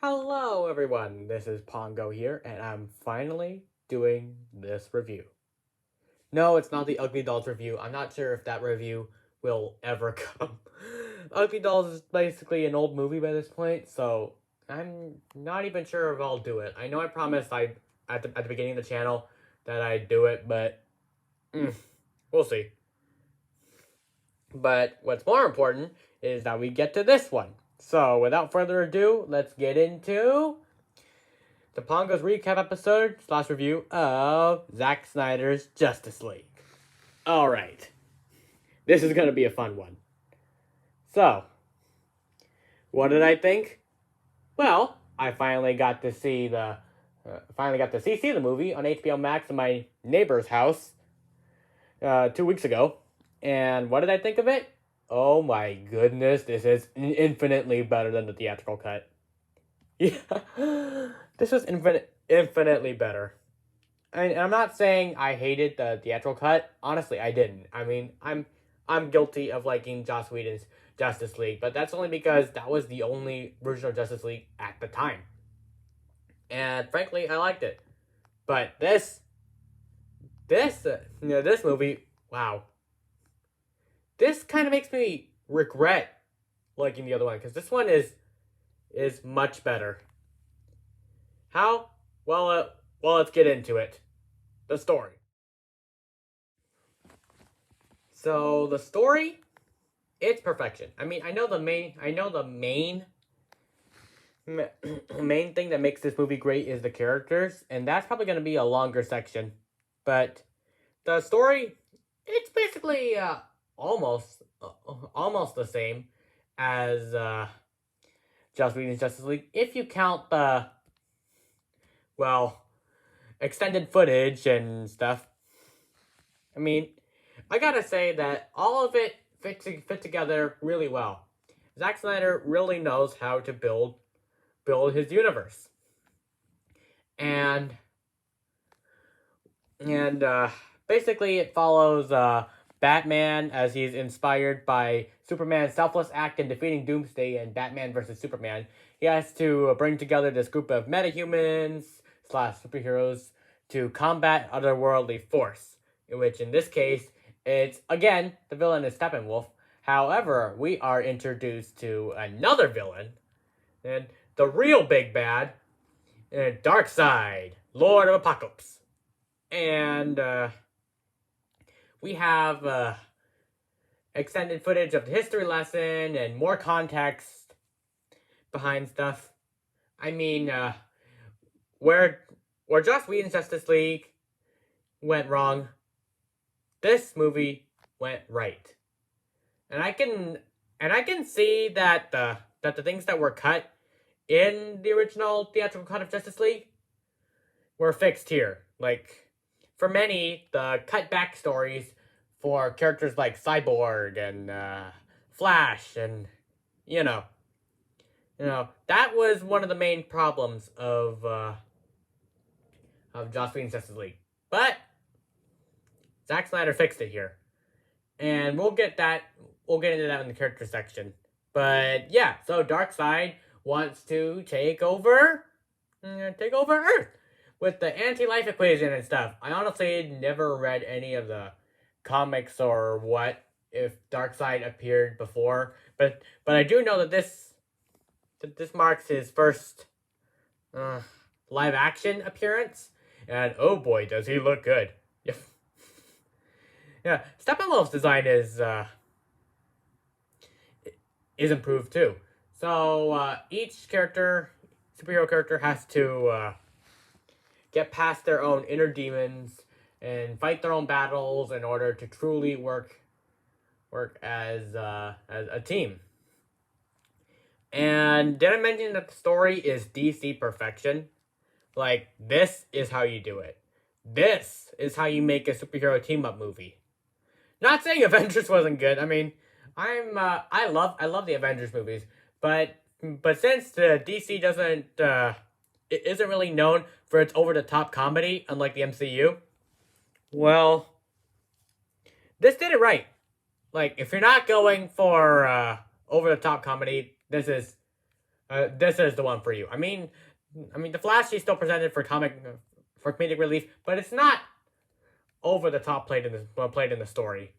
Hello everyone, this is Pongo here, and I'm finally doing this review. No, it's not the Ugly Dolls review. I'm not sure if that review will ever come. Ugly Dolls is basically an old movie by this point, so I'm not even sure if I'll do it. I know I promised at the beginning of the channel that I'd do it, but we'll see. But what's more important is that we get to this one. So without further ado, let's get into the Pongo's recap episode / review of Zack Snyder's Justice League. Alright. This is going to be a fun one. So, what did I think? Well, I finally got to see the movie on HBO Max in my neighbor's house 2 weeks ago. And what did I think of it? Oh my goodness, this is infinitely better than the theatrical cut. Yeah, this was infinitely better. I'm not saying I hated the theatrical cut. Honestly, I didn't. I mean, I'm guilty of liking Joss Whedon's Justice League, but that's only because that was the only version of Justice League at the time. And frankly, I liked it. But this movie, wow. This kind of makes me regret liking the other one, because this one is much better. How? Well, let's get into it. The story. So the story, it's perfection. I mean, I know the main main thing that makes this movie great is the characters, and that's probably going to be a longer section. But the story, it's basically almost the same as Joss Whedon's Justice League, if you count the extended footage and stuff. I mean, I gotta say that all of it fit together really well. Zack Snyder really knows how to build his universe, and basically it follows Batman as he's inspired by Superman's selfless act in defeating Doomsday in Batman vs. Superman. He has to bring together this group of metahumans / superheroes to combat otherworldly force, which in this case, it's, again, the villain is Steppenwolf. However, we are introduced to another villain, and the real big bad, Darkseid, Lord of Apocalypse. And we have extended footage of the history lesson and more context behind stuff. I mean, where Joss Whedon's Justice League went wrong, this movie went right. And I can see that the things that were cut in the original theatrical cut of Justice League were fixed here. Like, for many, the cut backstories for characters like Cyborg and Flash, and you know, that was one of the main problems of Joss Whedon's Justice League. But Zack Snyder fixed it here, and we'll get into that in the character section. But yeah, so Darkseid wants to take over Earth with the anti-life equation and stuff. I honestly never read any of the comics or what if Darkseid appeared before, but I do know that this marks his first live action appearance, and oh boy, does he look good. Yeah, Steppenwolf's design is improved too. So each superhero character has to get past their own inner demons and fight their own battles in order to truly work as a team. And did I mention that the story is DC perfection? Like, this is how you do it. This is how you make a superhero team-up movie. Not saying Avengers wasn't good. I mean, I love the Avengers movies, but since the DC isn't really known for its over-the-top comedy, unlike the MCU, well, this did it right. Like, if you're not going for over-the-top comedy, this is this is the one for you. I mean, the Flash is still presented for comedic relief, but it's not over the top played in the story.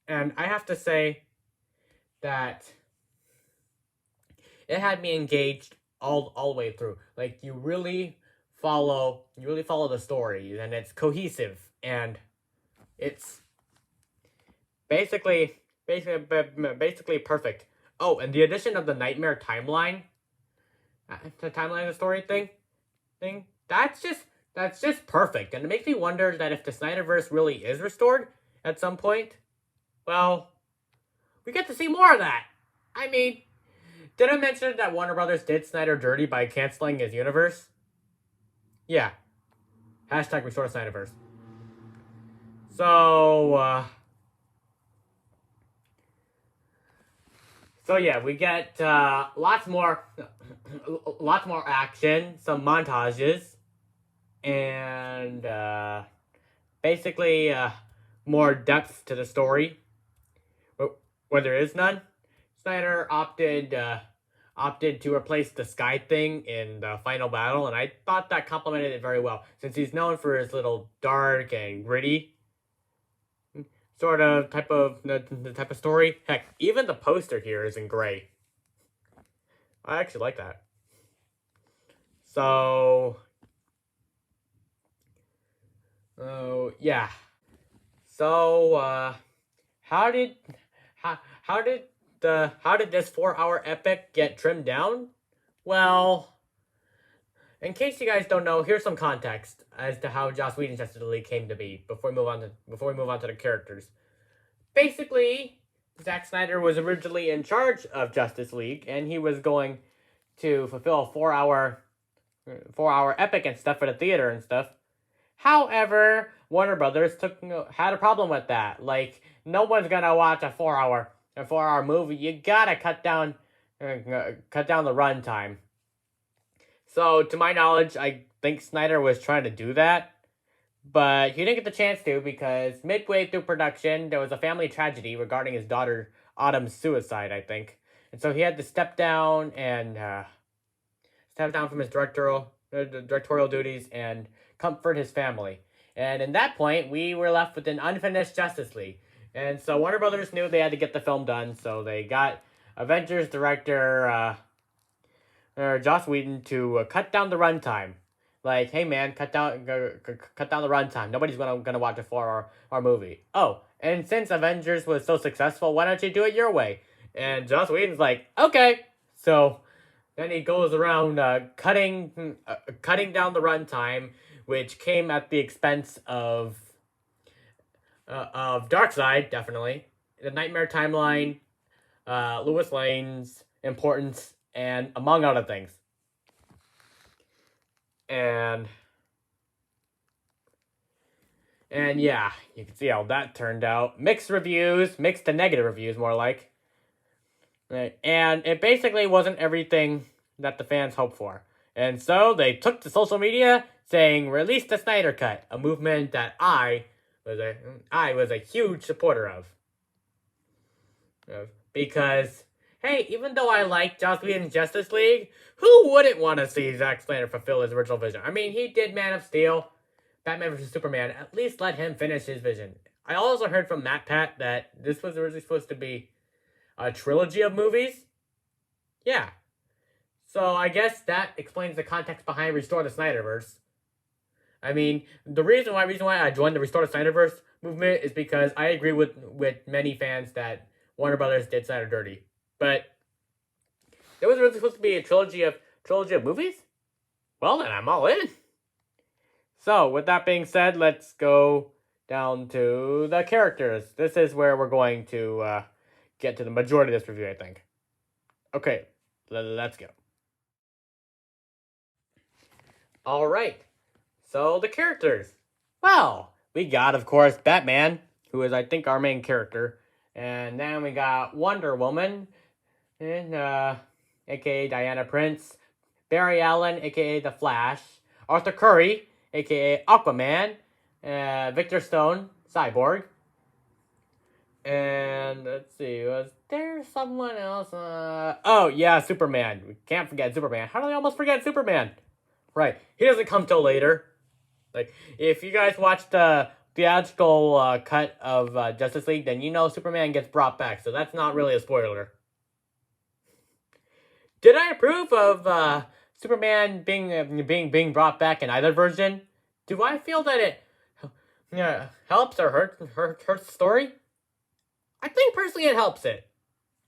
And I have to say that it had me engaged all the way through. Like, you really follow the story, and it's cohesive, and it's basically perfect. Oh, and the addition of the nightmare timeline, the timeline of the story thing, that's just perfect, and it makes me wonder that if the Snyderverse really is restored at some point, well, we get to see more of that. I mean, did I mention that Warner Brothers did Snyder dirty by canceling his universe? Yeah. Hashtag restore Snyderverse. So yeah, we get lots more action, some montages, and basically more depth to the story. Where there is none, Snyder opted to replace the sky thing in the final battle, and I thought that complemented it very well, since he's known for his little dark and gritty sort of type of story. Heck, even the poster here is in gray. I actually like that. So, yeah. So, how did this 4-hour epic get trimmed down? Well, in case you guys don't know, here's some context as to how Joss Whedon's Justice League came to be before we move on to the characters. Basically, Zack Snyder was originally in charge of Justice League, and he was going to fulfill a 4-hour epic and stuff for the theater and stuff. However, Warner Brothers had a problem with that. Like, no one's gonna watch a 4-hour movie. You gotta cut down the runtime. So, to my knowledge, I think Snyder was trying to do that, but he didn't get the chance to because midway through production, there was a family tragedy regarding his daughter Autumn's suicide, I think, and so he had to step down from his directorial duties and comfort his family. And in that point, we were left with an unfinished Justice League. And so Warner Brothers knew they had to get the film done, so they got Avengers director Joss Whedon to cut down the runtime. Like, hey man, cut down the runtime. Nobody's gonna watch a 4-hour movie. Oh, and since Avengers was so successful, why don't you do it your way? And Joss Whedon's like, okay. So then he goes around cutting down the runtime, which came at the expense of Darkseid, definitely, the Nightmare Timeline, Lois Lane's importance, and among other things. And yeah, you can see how that turned out. Mixed to negative reviews, more like. Right. And it basically wasn't everything that the fans hoped for. And so they took to social media saying, release the Snyder Cut, a movement that I was a huge supporter of. Because, hey, even though I like Joss Whedon's Justice League, who wouldn't want to see Zack Snyder fulfill his original vision? I mean, he did Man of Steel, Batman vs. Superman. At least let him finish his vision. I also heard from MatPat that this was originally supposed to be a trilogy of movies. Yeah. So I guess that explains the context behind Restore the Snyderverse. I mean, the reason why I joined the Restore the Snyderverse movement is because I agree with many fans that Warner Brothers did Snyder dirty. But there was really supposed to be a trilogy of movies? Well, then I'm all in. So, with that being said, let's go down to the characters. This is where we're going to get to the majority of this review, I think. Okay, let's go. Alright, so the characters. Well, we got, of course, Batman, who is, I think, our main character. And then we got Wonder Woman, and, a.k.a. Diana Prince, Barry Allen, a.k.a. The Flash, Arthur Curry, a.k.a. Aquaman, Victor Stone, Cyborg, And let's see, was there someone else? Oh yeah, Superman. We can't forget Superman. How do we almost forget Superman? Right, he doesn't come till later. Like, if you guys watched the theatrical cut of Justice League, then you know Superman gets brought back, so that's not really a spoiler. Did I approve of Superman being brought back in either version? Do I feel that it helps or hurts the story? I think personally it helps it.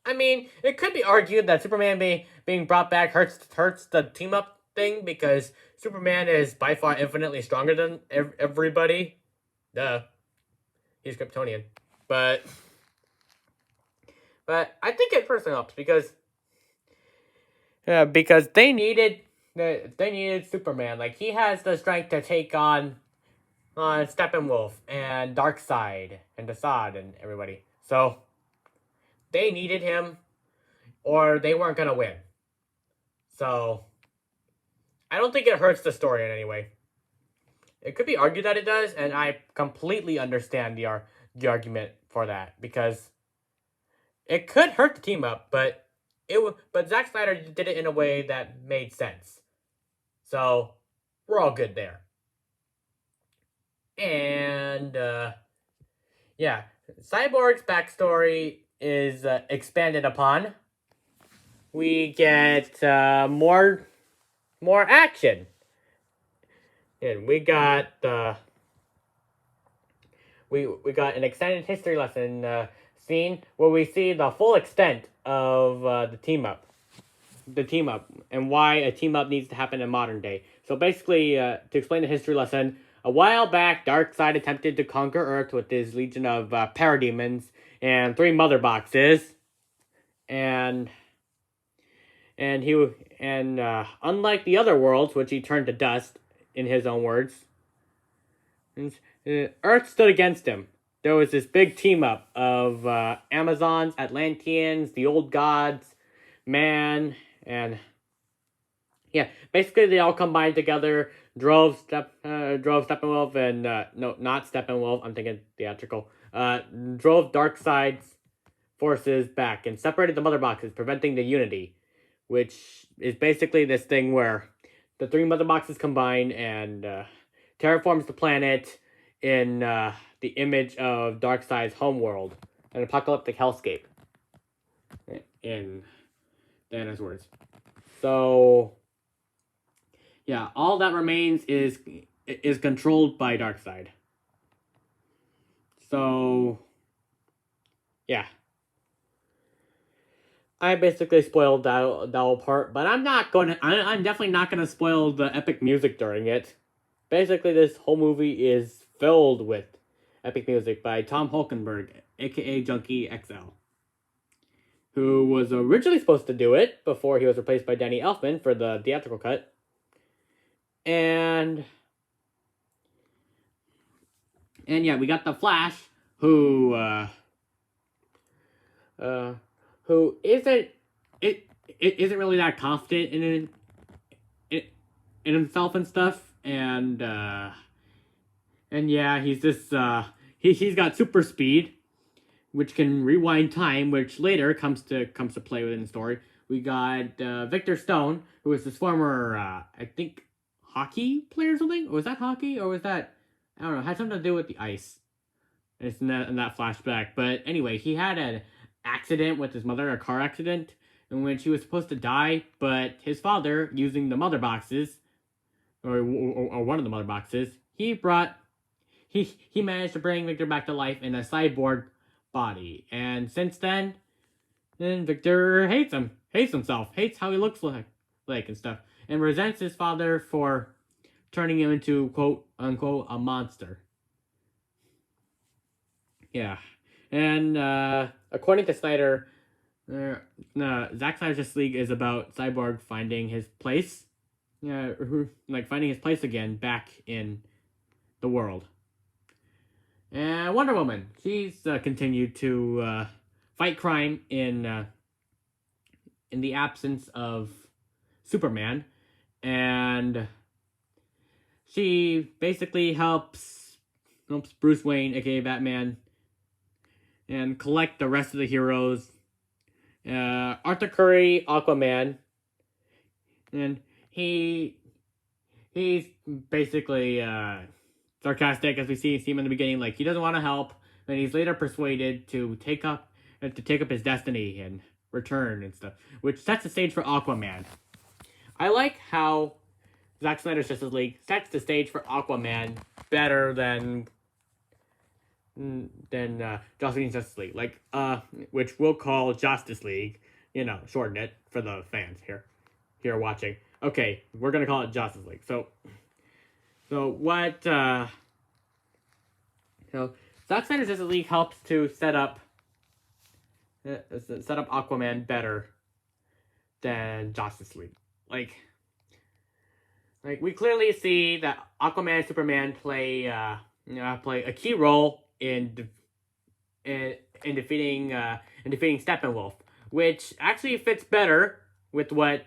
I mean, it could be argued that Superman being brought back hurts the team up thing because Superman is by far infinitely stronger than everybody. Duh, he's Kryptonian, but I think it personally helps because they needed Superman. Like, he has the strength to take on Steppenwolf and Darkseid and Desaad and everybody. So they needed him, or they weren't gonna win. So I don't think it hurts the story in any way. It could be argued that it does, and I completely understand the argument for that because it could hurt the team up, but Zack Snyder did it in a way that made sense. So we're all good there. And yeah, Cyborg's backstory is expanded upon. We get more action. And we got we got an extended history lesson scene where we see the full extent of the team up, and why a team up needs to happen in modern day. So basically, to explain the history lesson, a while back, Darkseid attempted to conquer Earth with his legion of parademons and 3 mother boxes, and unlike the other worlds, which he turned to dust, in his own words, Earth stood against him. There was this big team up of Amazons, Atlanteans, the old gods, man, and yeah, basically they all combined together, drove Steppenwolf and no, not Steppenwolf. I'm thinking theatrical. Drove Darkseid's forces back and separated the mother boxes, preventing the unity, which is basically this thing where the 3 mother boxes combine and terraforms the planet in the image of Darkseid's homeworld, an apocalyptic hellscape, in Diana's words. So yeah, all that remains is controlled by Darkseid. So yeah, I basically spoiled that whole part, but I'm definitely not gonna spoil the epic music during it. Basically, this whole movie is filled with epic music by Tom Hulkenberg, aka Junkie XL, who was originally supposed to do it before he was replaced by Danny Elfman for the theatrical cut. And yeah, we got the Flash, who isn't really that confident in himself and stuff, and yeah, he's this he's got super speed, which can rewind time, which later comes to play within the story. We got Victor Stone, who is this former I think hockey player or something. Was that hockey, or was that, I don't know, had something to do with the ice. It's in that flashback. But anyway, he had an accident with his mother, a car accident, in which he was supposed to die, but his father, using the mother boxes, or one of the mother boxes, he managed to bring Victor back to life in a cyborg body. And since then Victor hates himself, hates how he looks like and stuff, and resents his father for turning him into, quote unquote, a monster. Yeah. And according to Snyder, Zack Snyder's Justice League is about Cyborg finding his place, finding his place again back in the world. And Wonder Woman, she's continued to fight crime in the absence of Superman, and she basically helps Bruce Wayne, aka Batman, and collect the rest of the heroes. Arthur Curry, Aquaman, and he's basically sarcastic, as we see him in the beginning. Like, he doesn't want to help, and he's later persuaded to take up his destiny and return and stuff, which sets the stage for Aquaman. I like how Zack Snyder's Justice League sets the stage for Aquaman better than Joss Whedon's Justice League, which we'll call Justice League. Shorten it for the fans here watching. Okay, we're gonna call it Justice League. So what? Zack Snyder's Justice League helps to set up Aquaman better than Justice League. Like we clearly see that Aquaman and Superman play a key role in defeating Steppenwolf, which actually fits better with what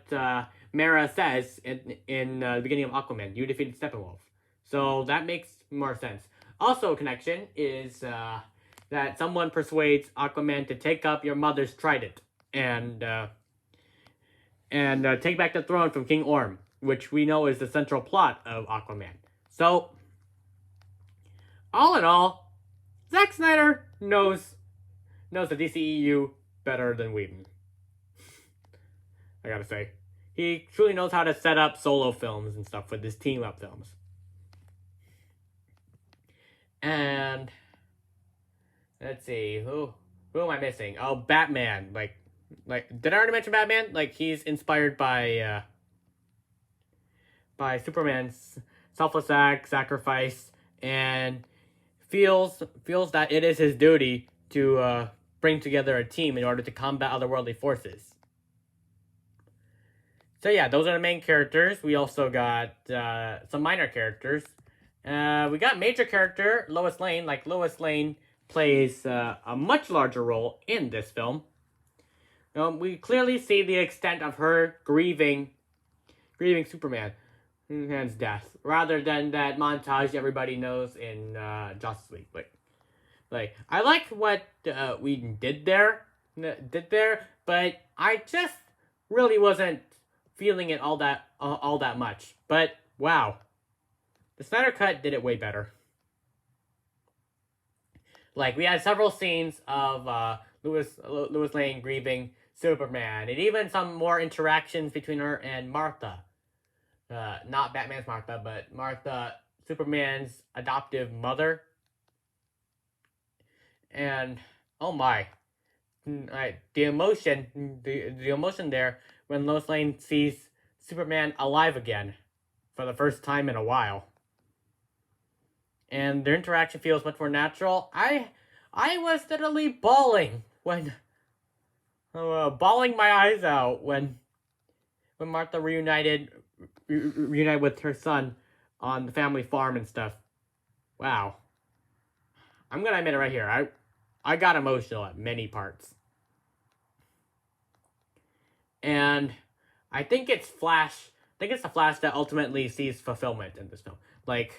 Mara says in the beginning of Aquaman. You defeated Steppenwolf, so that makes more sense. Also, a connection is that someone persuades Aquaman to take up your mother's trident and take back the throne from King Orm, which we know is the central plot of Aquaman. So, all in all, Zack Snyder knows the DCEU better than Whedon. I gotta say. He truly knows how to set up solo films and stuff with his team-up films. And let's see, who am I missing? Oh, Batman. Like, did I already mention Batman? Like, he's inspired by Superman's selfless act, sacrifice, and feels that it is his duty to bring together a team in order to combat otherworldly forces. So yeah, those are the main characters. We also got some minor characters. We got major character, Lois Lane. Like, Lois Lane plays a much larger role in this film. We clearly see the extent of her grieving Superman's death, rather than that montage everybody knows in Justice League. Like I like what Whedon did there, but I just really wasn't feeling it all that much. But wow, the Snyder Cut did it way better. Like, we had several scenes of Lois Lane grieving Superman, and even some more interactions between her and Martha. Not Batman's Martha, but Martha, Superman's adoptive mother. And oh my, the emotion there when Lois Lane sees Superman alive again for the first time in a while. And their interaction feels much more natural. I was literally bawling bawling my eyes out when Martha reunited with her son on the family farm and stuff. Wow. I'm gonna admit it right here. I got emotional at many parts. And I think it's the Flash that ultimately sees fulfillment in this film. Like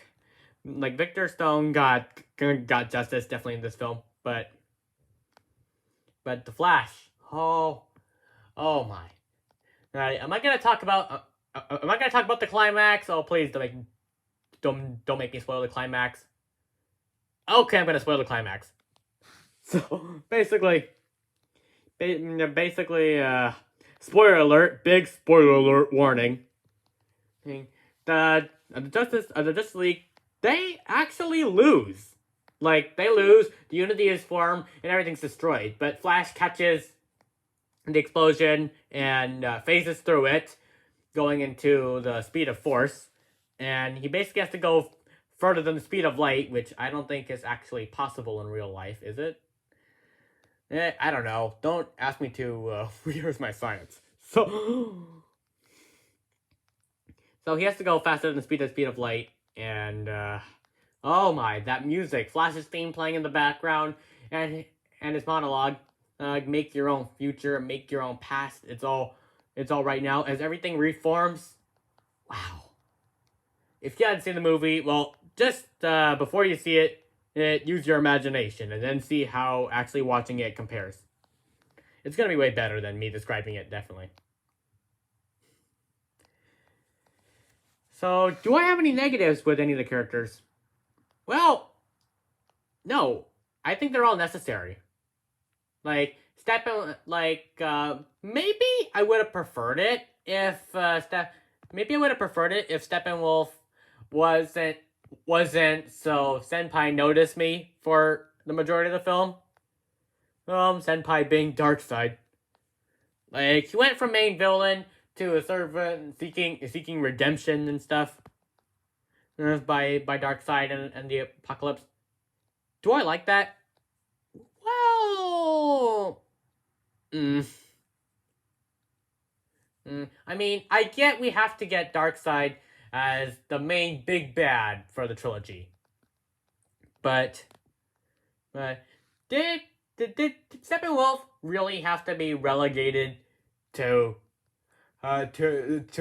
Victor Stone got justice definitely in this film, but the Flash, oh my. Alright, am I gonna talk about the climax? Oh, please don't make me spoil the climax. Okay, I'm gonna spoil the climax. So basically, spoiler alert, big spoiler alert warning. The Justice League, they actually lose. Like, they lose, the Unity is formed, and everything's destroyed. But Flash catches the explosion and phases through it, going into the speed of force. And he basically has to go further than the speed of light, which I don't think is actually possible in real life, is it? I don't know. Don't ask me to rehearse my science. So he has to go faster than the speed of light, and oh my, that music, Flash's theme playing in the background, and his monologue, make your own future, make your own past. It's all right now as everything reforms. Wow. If you hadn't seen the movie, well, just before you see it, use your imagination and then see how actually watching it compares. It's gonna be way better than me describing it, definitely. So, do I have any negatives with any of the characters? Well, no. I think they're all necessary. Like, maybe I would have preferred it if, maybe I would have preferred it if Steppenwolf wasn't so Senpai noticed me for the majority of the film. Senpai being Darkseid. Like, he went from main villain to a servant seeking redemption and stuff. By Darkseid and the Apocalypse. Do I like that? Well, I mean, I get we have to get Darkseid as the main big bad for the trilogy. But did Steppenwolf really have to be relegated to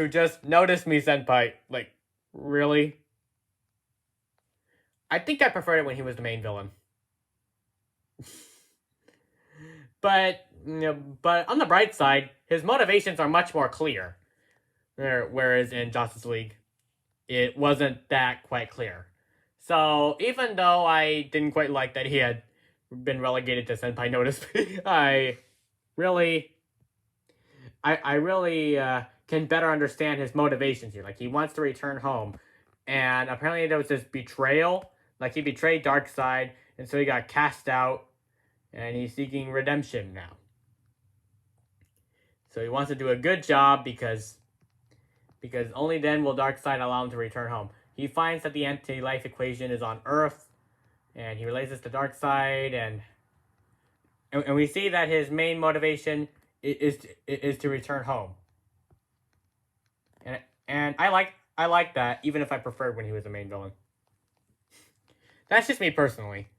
just notice me, Senpai? Like, really? I think I preferred it when he was the main villain. But on the bright side, his motivations are much more clear. Whereas in Justice League, it wasn't that quite clear. So even though I didn't quite like that he had been relegated to Senpai Notice, I really can better understand his motivations here. Like, he wants to return home, and apparently there was this betrayal. Like, he betrayed Darkseid, and so he got cast out, and he's seeking redemption now. So he wants to do a good job because only then will Darkseid allow him to return home. He finds that the anti-life equation is on Earth, and he relates this to Darkseid, and we see that his main motivation is to return home. And I like that, even if I preferred when he was the main villain. That's just me personally.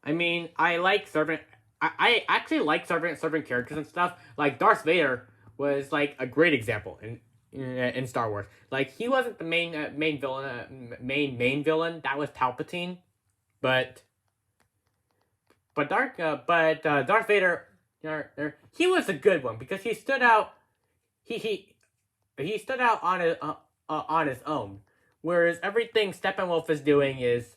I mean, I like servant. I actually like servant characters and stuff. Like, Darth Vader was like a great example in Star Wars. Like, he wasn't the main villain. Main villain. That was Palpatine, but Darth Vader, he was a good one because he stood out. He stood out on his own. Whereas everything Steppenwolf is doing is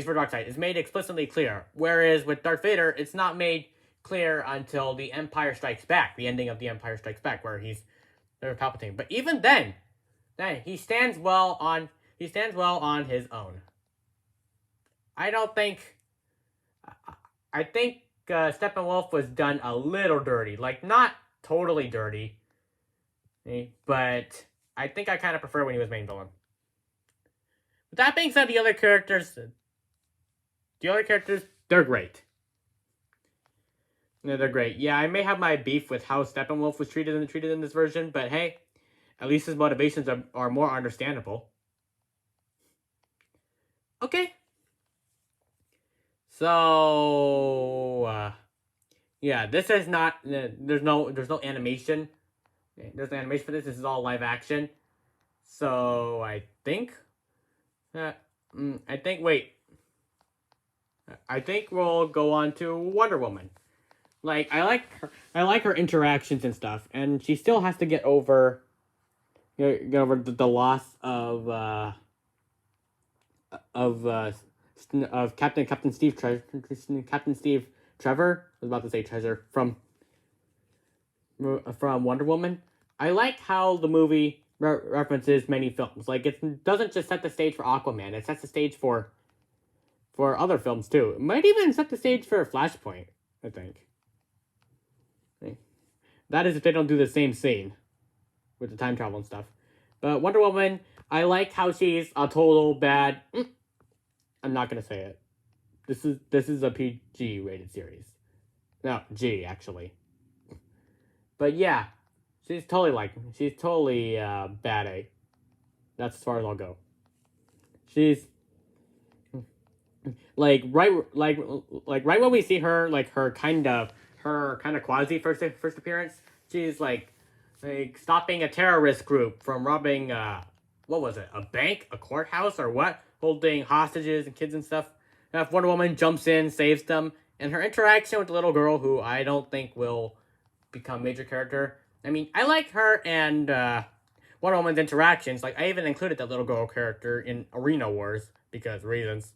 for Darkseid. It's made explicitly clear. Whereas with Darth Vader, it's not made clear until the Empire Strikes Back, the ending of the Empire Strikes Back, where he's Palpatine. But even then he stands well on his own. I think Steppenwolf was done a little dirty, like not totally dirty, but I think I kind of prefer when he was main villain. With that being said, the other characters, they're great. Yeah, they're great. Yeah, I may have my beef with how Steppenwolf was treated in this version, but hey, at least his motivations are more understandable. Okay. So, yeah, this is not, there's no animation. There's no animation for this. This is all live action. So, I think we'll go on to Wonder Woman. Like, I like her interactions and stuff, and she still has to get over the loss of Captain Steve Trevor. I was about to say Treasure from Wonder Woman. I like how the movie references many films. Like, it doesn't just set the stage for Aquaman; it sets the stage for other films too. It might even set the stage for Flashpoint, I think. That is if they don't do the same scene with the time travel and stuff. But Wonder Woman, I like how she's a total bad. I'm not gonna say it. This is a PG rated series. No, G actually. But yeah, she's totally bad A. That's as far as I'll go. She's right when we see her, like her kind of quasi first appearance, she's like stopping a terrorist group from robbing what was it? A bank, a courthouse, or what? Holding hostages and kids and stuff. And Wonder Woman jumps in, saves them, and her interaction with the little girl, who I don't think will become major character. I mean, I like her and Wonder Woman's interactions. Like, I even included that little girl character in Arena Wars because reasons.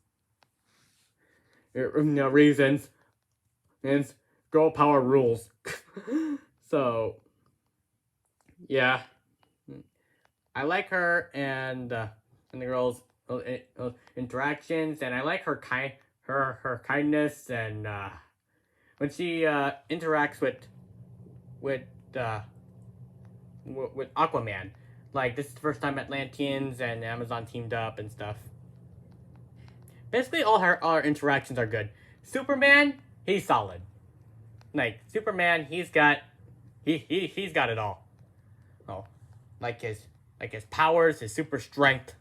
Reasons. And girl power rules. So, yeah. I like her and the girls' interactions, and I like her her kindness, and when she interacts with Aquaman. Like, this is the first time Atlanteans and Amazon teamed up and stuff. Basically, all her interactions are good. Superman, he's solid. Like, Superman, he's got it all. Oh, like his powers, his super strength.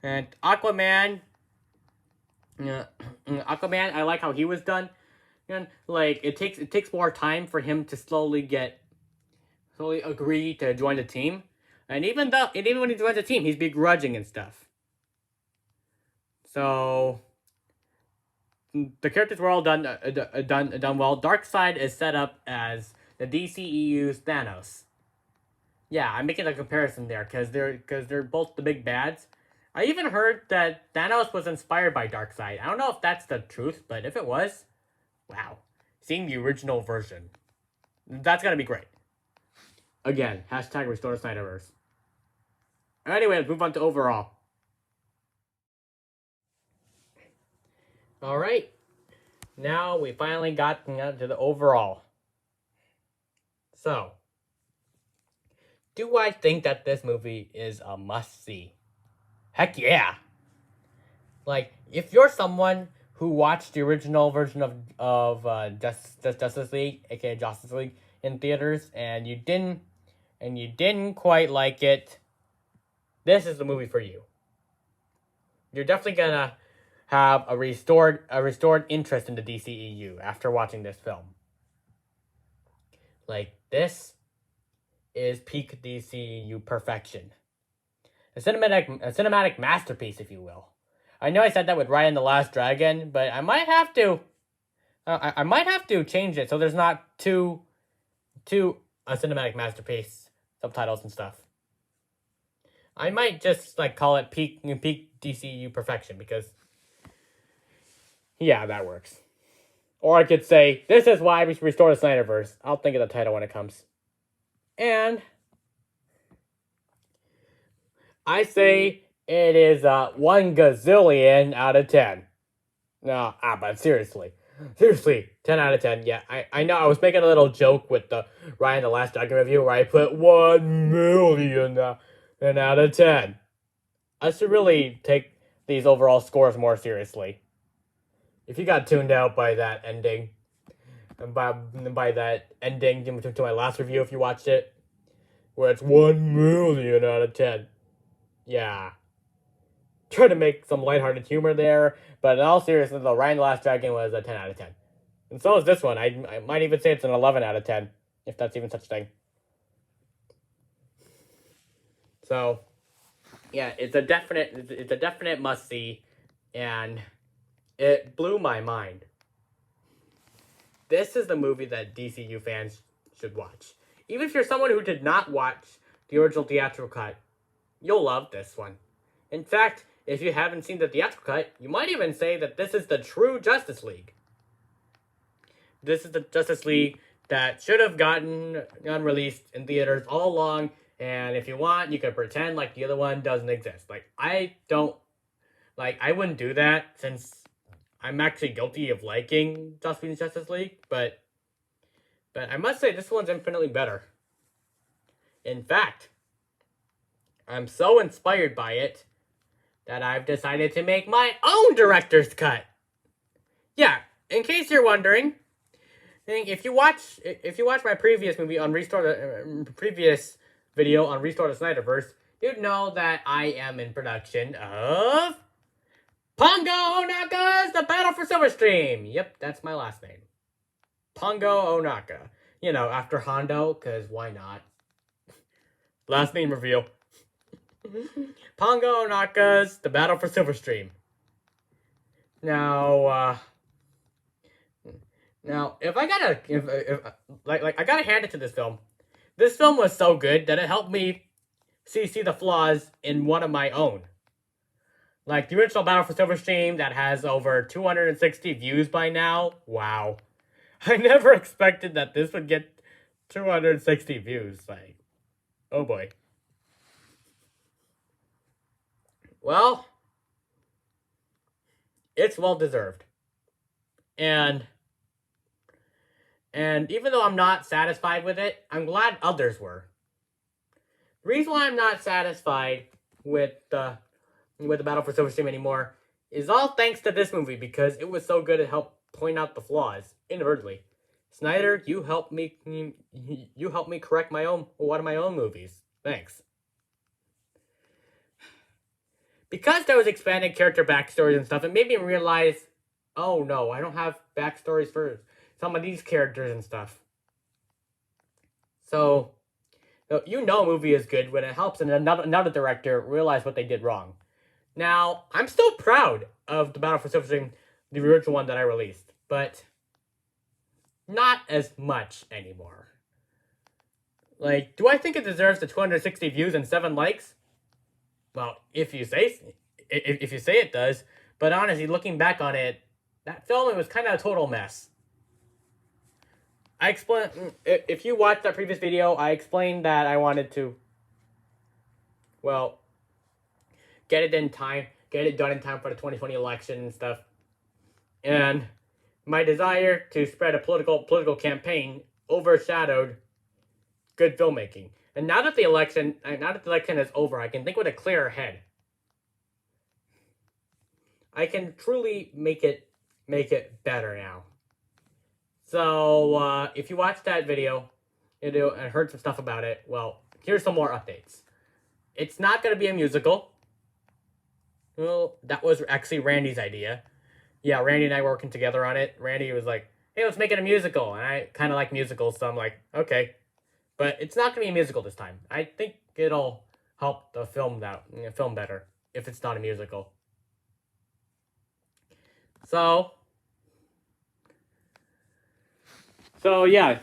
And Aquaman, I like how he was done. And like, it takes more time for him to slowly agree to join the team. And even when he joins the team, he's begrudging and stuff. So the characters were all done well. Darkseid is set up as the DCEU's Thanos. Yeah, I'm making a comparison there because they're both the big bads. I even heard that Thanos was inspired by Darkseid. I don't know if that's the truth, but if it was, wow, seeing the original version, that's gonna be great. Again, hashtag restore the Snyderverse. Anyway, let's move on to overall. Alright, now we finally got to the overall. So, do I think that this movie is a must-see? Heck yeah! Like, if you're someone who watched the original version of Justice League, aka Justice League, in theaters, and you didn't quite like it, this is the movie for you. You're definitely gonna have a restored interest in the DCEU after watching this film. Like, this is peak DCEU perfection. A cinematic masterpiece, if you will. I know I said that with Raya and the Last Dragon, but I might have to change it so there's not two a cinematic masterpiece subtitles and stuff. I might just like call it peak DCU perfection because, yeah, that works. Or I could say, this is why we should restore the Snyderverse. I'll think of the title when it comes. And I say it is 1 gazillion out of 10. No, but seriously, 10 out of 10. Yeah, I know I was making a little joke with the Ryan the Last Dragon review where I put 1 million out of 10. I should really take these overall scores more seriously. If you got tuned out by that ending, by that ending to my last review, if you watched it, where it's 1 million out of 10. Yeah. Try to make some lighthearted humor there, but in all seriousness, though, Ryan the Last Dragon was a 10 out of 10. And so is this one. I might even say it's an 11 out of 10, if that's even such a thing. So, yeah, it's a definite must-see, and it blew my mind. This is the movie that DCU fans should watch. Even if you're someone who did not watch the original theatrical cut, you'll love this one. In fact, if you haven't seen the theatrical cut, you might even say that this is the true Justice League. This is the Justice League that should have gotten released in theaters all along, and if you want, you can pretend like the other one doesn't exist. Like, I wouldn't do that since I'm actually guilty of liking Joss Whedon's Justice League, but I must say this one's infinitely better. In fact, I'm so inspired by it that I've decided to make my own director's cut. Yeah, in case you're wondering, if you watch my previous movie on previous video on Restore the Snyderverse, you'd know that I am in production of Pongo Onaka's The Battle for Silverstream. Yep, that's my last name. Pongo Onaka. You know, after Hondo, because why not? Last name reveal. Pongo Naka's The Battle for Silverstream. Now, if I gotta, if I gotta hand it to this film. This film was so good that it helped me see the flaws in one of my own. Like the original Battle for Silverstream that has over 260 views by now. Wow. I never expected that this would get 260 views. Like, oh boy. Well, it's well deserved. And even though I'm not satisfied with it, I'm glad others were. The reason why I'm not satisfied with the Battle for Silverstream anymore is all thanks to this movie, because it was so good it helped point out the flaws inadvertently. Snyder, you helped me correct one of my own movies. Thanks. Because there was expanded character backstories and stuff, it made me realize, oh no, I don't have backstories for some of these characters and stuff. So, you know a movie is good when it helps another director realize what they did wrong. Now, I'm still proud of the Battle for Silverstream, the original one that I released, but not as much anymore. Like, do I think it deserves the 260 views and 7 likes? Well, if you say it does, but honestly, looking back on it, that film, it was kind of a total mess. I explained, if you watched that previous video, I explained that I wanted to, well, get it done in time for the 2020 election and stuff. And my desire to spread a political campaign overshadowed good filmmaking. And now that the election is over, I can think with a clearer head. I can truly make it better now. So, if you watched that video and heard some stuff about it, well, here's some more updates. It's not going to be a musical. Well, that was actually Randy's idea. Yeah, Randy and I were working together on it. Randy was like, hey, let's make it a musical. And I kind of like musicals, so I'm like, okay. But it's not going to be a musical this time. I think it'll help the film better if it's not a musical. So yeah,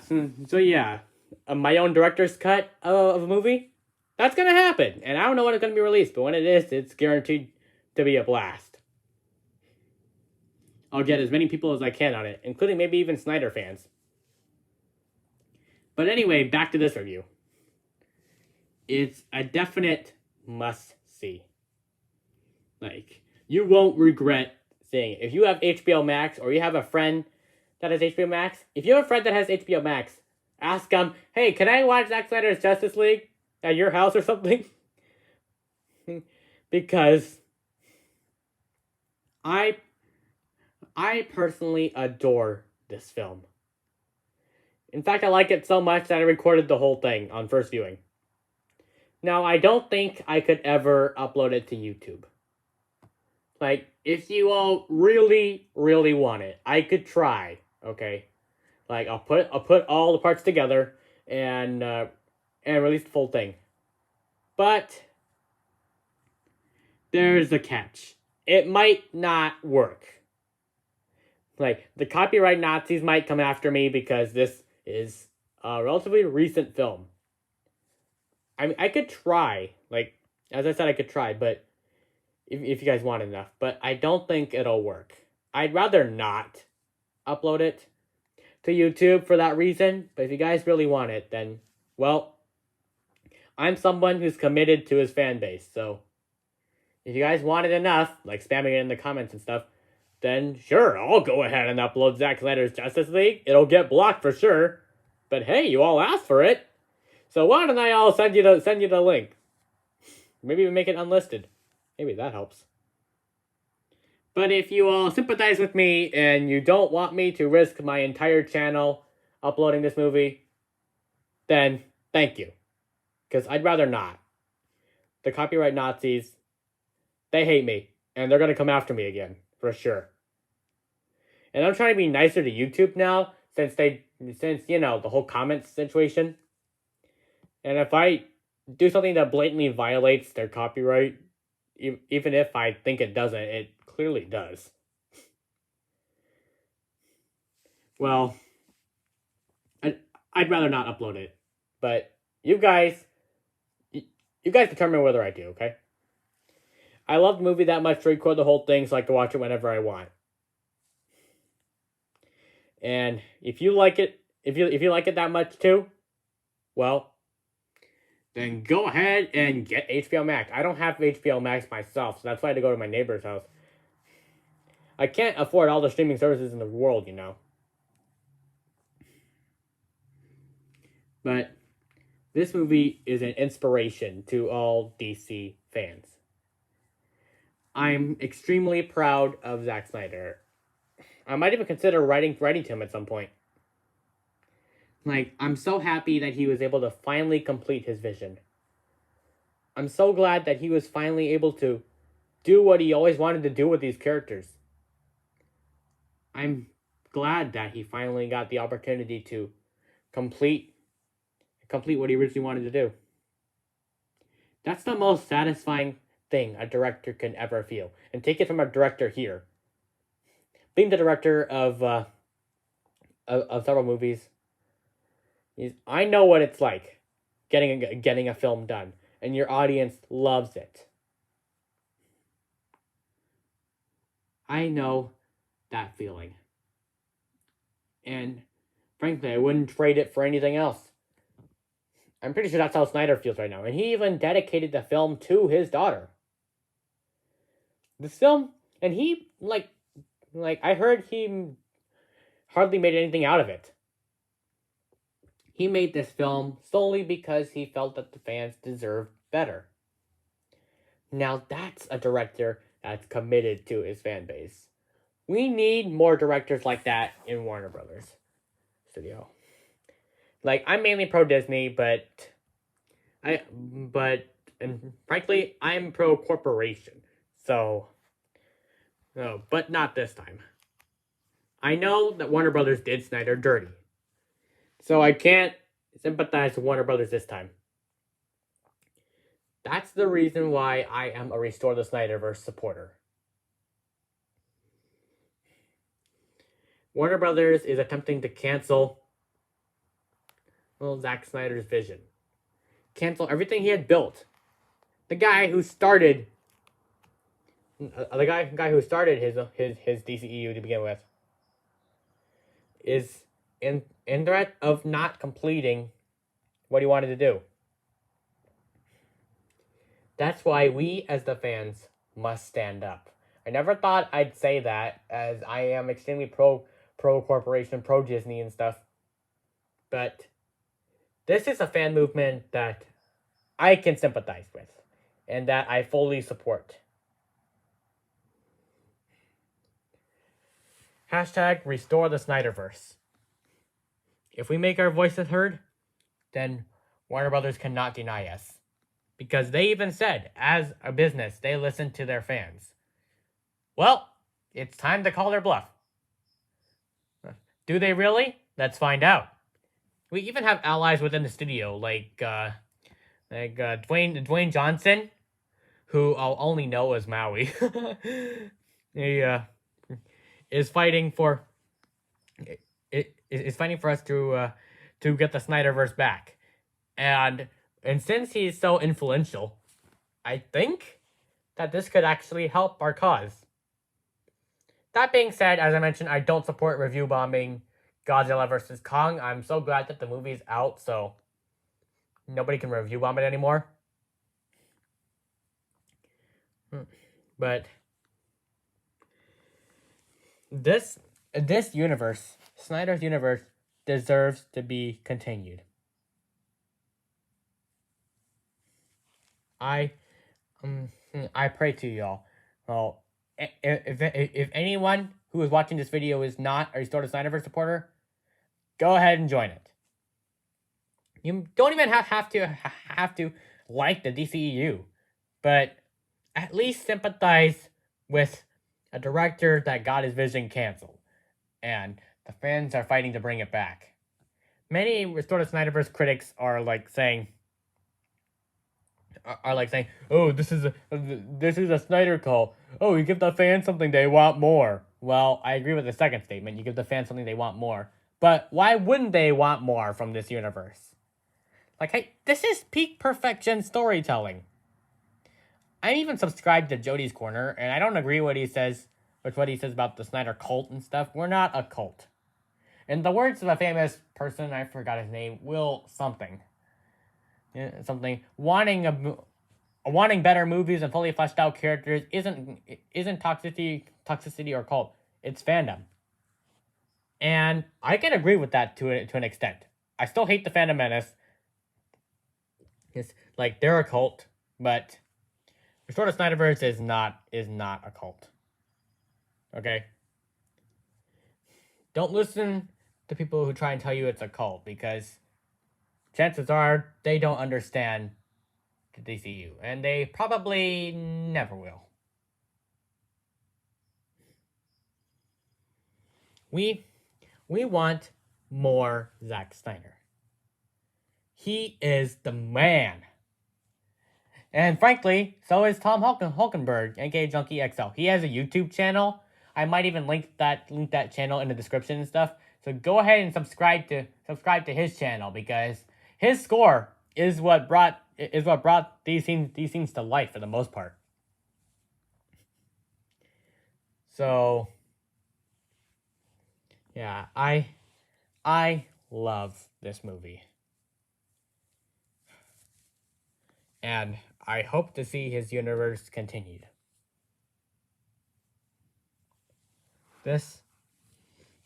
my own director's cut of a movie, that's gonna happen, and I don't know when it's gonna be released, but when it is, it's guaranteed to be a blast. I'll get as many people as I can on it, including maybe even Snyder fans. But anyway, back to this review. It's a definite must-see. Like, you won't regret seeing it. If you have HBO Max, or you have a friend that has HBO Max, if you have a friend that has HBO Max, ask them, hey, can I watch Zack Snyder's Justice League at your house or something? Because I personally adore this film. In fact, I like it so much that I recorded the whole thing on first viewing. Now, I don't think I could ever upload it to YouTube. Like, if you all really, really want it, I could try, okay? Like, I'll put all the parts together and release the full thing. But there's a catch. It might not work. Like, the copyright Nazis might come after me because this is a relatively recent film. I mean, I could try. Like, as I said, I could try, but if you guys want enough. But I don't think it'll work. I'd rather not upload it to YouTube for that reason. But if you guys really want it, then, well, I'm someone who's committed to his fan base. So if you guys want it enough, like spamming it in the comments and stuff, then sure, I'll go ahead and upload Zack Snyder's Justice League. It'll get blocked for sure. But hey, you all asked for it. So why don't I all send you the link? Maybe even make it unlisted. Maybe that helps. But if you all sympathize with me and you don't want me to risk my entire channel uploading this movie, then thank you. Because I'd rather not. The copyright Nazis, they hate me. And they're going to come after me again, for sure. And I'm trying to be nicer to YouTube now, since you know, the whole comments situation. And if I do something that blatantly violates their copyright, even if I think it doesn't, it clearly does. Well, I'd rather not upload it, but you guys determine whether I do, okay? I love the movie that much to record the whole thing so I can watch it whenever I want. And if you like it, if you like it that much too, well, then go ahead and get HBO Max. I don't have HBO Max myself, so that's why I had to go to my neighbor's house. I can't afford all the streaming services in the world, you know. But this movie is an inspiration to all DC fans. I'm extremely proud of Zack Snyder. I might even consider writing to him at some point. Like, I'm so happy that he was able to finally complete his vision. I'm so glad that he was finally able to do what he always wanted to do with these characters. I'm glad that he finally got the opportunity to complete what he originally wanted to do. That's the most satisfying thing a director can ever feel. And take it from a director here. Being the director of several movies, I know what it's like getting a film done, and your audience loves it. I know that feeling. And frankly, I wouldn't trade it for anything else. I'm pretty sure that's how Snyder feels right now. And he even dedicated the film to his daughter. This film, and he, like I heard he hardly made anything out of it. He made this film solely because he felt that the fans deserved better. Now that's a director that's committed to his fan base. We need more directors like that in Warner Brothers Studio. Like, I'm mainly pro Disney, but frankly, I'm pro corporation. So, no, but not this time. I know that Warner Brothers did Snyder dirty. So I can't sympathize with Warner Brothers this time. That's the reason why I am a Restore the Snyderverse supporter. Warner Brothers is attempting to cancel Zack Snyder's vision. Cancel everything he had built. The guy who started his DCEU to begin with is in threat of not completing what he wanted to do. That's why we, as the fans, must stand up. I never thought I'd say that, as I am extremely pro corporation, pro Disney and stuff. But this is a fan movement that I can sympathize with, and that I fully support. Hashtag Restore the Snyderverse. If we make our voices heard, then Warner Brothers cannot deny us. Because they even said, as a business, they listen to their fans. Well, it's time to call their bluff. Do they really? Let's find out. We even have allies within the studio, like Dwayne Johnson, who I'll only know as Maui. He is fighting for us to get the Snyderverse back, and since he's so influential, I think that this could actually help our cause. That being said, as I mentioned, I don't support review bombing Godzilla vs. Kong. I'm so glad that the movie's out, so nobody can review bomb it anymore. But this universe, Snyder's universe, deserves to be continued. I pray to y'all. Well, if anyone who is watching this video is not a Restore the Snyderverse supporter, go ahead and join it. You don't even have to like the DCEU, but at least sympathize with a director that got his vision canceled, and the fans are fighting to bring it back. Many Restore the Snyderverse critics are like saying, are like saying, "Oh, this is a Snyder call. Oh, you give the fans something they want more." Well, I agree with the second statement. You give the fans something they want more, but why wouldn't they want more from this universe? Like, hey, this is peak perfection storytelling. I'm even subscribed to Jody's Corner, and I don't agree with what he says about the Snyder cult and stuff. We're not a cult. In the words of a famous person, I forgot his name, Will something. Yeah, something wanting better movies and fully fleshed out characters isn't toxicity or cult. It's fandom. And I can agree with that to an extent. I still hate the Phantom Menace. It's like they're a cult, but Restore the Snyderverse is not a cult. Okay? Don't listen to people who try and tell you it's a cult, because chances are they don't understand the DCEU, and they probably never will. We want more Zack Snyder. He is the man. And frankly, so is Tom Hulkenberg, aka Junkie XL. He has a YouTube channel. I might even link that channel in the description and stuff. So go ahead and subscribe to his channel, because his score is what brought these scenes to life for the most part. So yeah, I love this movie. And I hope to see his universe continued. This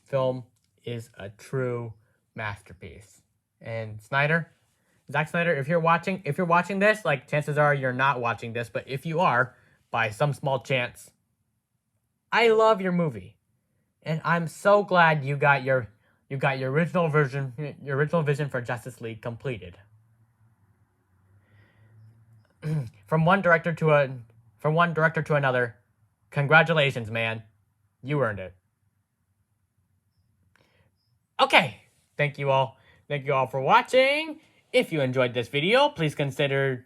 film is a true masterpiece. And Zack Snyder, if you're watching this, like, chances are you're not watching this, but if you are, by some small chance, I love your movie. And I'm so glad you got your original vision for Justice League completed. From one director to another, congratulations, man. You earned it. Okay, thank you all for watching. If you enjoyed this video, please consider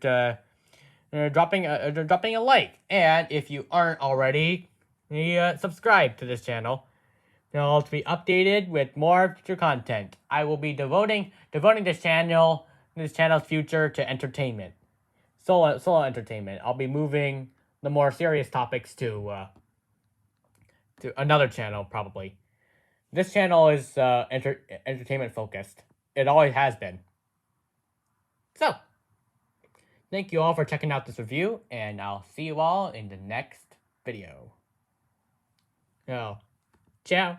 dropping a like, and if you aren't already, subscribe to this channel. To be updated with more future content. I will be devoting this channel's future to entertainment. Solo entertainment. I'll be moving the more serious topics to another channel, probably. This channel is entertainment focused. It always has been. So, thank you all for checking out this review, and I'll see you all in the next video. Ciao.